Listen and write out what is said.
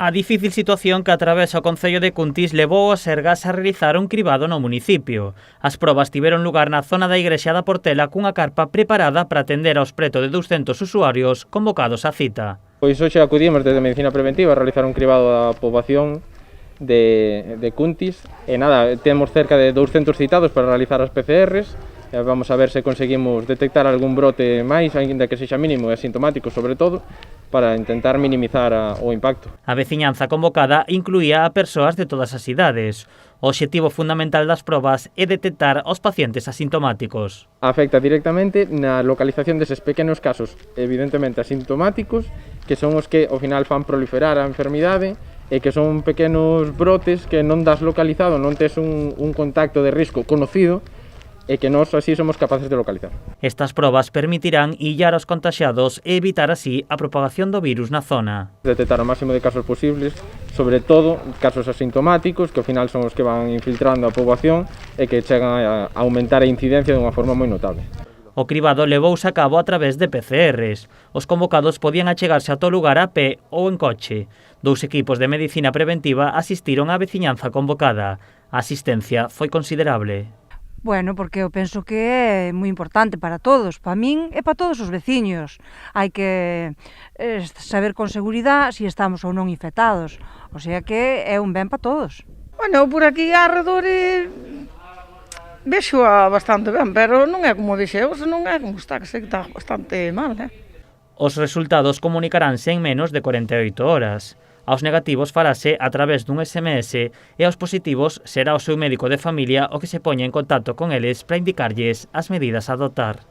A difícil situación que atravesa o concello de Cuntis levou o Sergas a realizar un cribado no municipio. As probas tiveron lugar na zona da igrexa da Portela cunha carpa preparada para atender aos preto de 200 usuarios convocados á cita. Pois hoxe acudimos desde Medicina Preventiva a realizar un cribado da poboación de Cuntis e nada, temos cerca de 200 citados para realizar as PCRs. Vamos a ver se conseguimos detectar algún brote máis, aínda que sexa mínimo e asintomático sobre todo, para intentar minimizar o impacto. A veciñanza convocada incluía a persoas de todas as idades. O obxectivo fundamental das probas é detectar os pacientes asintomáticos. Afecta directamente na localización deses pequenos casos, evidentemente asintomáticos, que son os que ao final fan proliferar a enfermidade e que son pequenos brotes que non das localizado, non tes un contacto de risco conocido, e que nós así somos capaces de localizar. Estas probas permitirán illar aos contaxiados e evitar así a propagación do virus na zona. Detectar o máximo de casos posibles, sobre todo casos asintomáticos, que ao final son os que van infiltrando a poboación e que chegan a aumentar a incidencia dunha forma moi notable. O cribado levouse a cabo a través de PCRs. Os convocados podían achegarse a todo lugar a pé ou en coche. 2 equipos de medicina preventiva asistiron á veciñanza convocada. A asistencia foi considerable. Bueno, porque eu penso que é moi importante para todos, para min e para todos os veciños. Hai que saber con seguridade se estamos ou non infectados, o sea que é un ben para todos. Bueno, por aquí arredor vexo bastante ben, pero non é como vexeu, non é como está, que sei que está bastante mal, Os resultados comunicaránse en menos de 48 horas. Aos negativos farase a través dun SMS e aos positivos será o seu médico de familia o que se poña en contacto con eles para indicarlles as medidas a adoptar.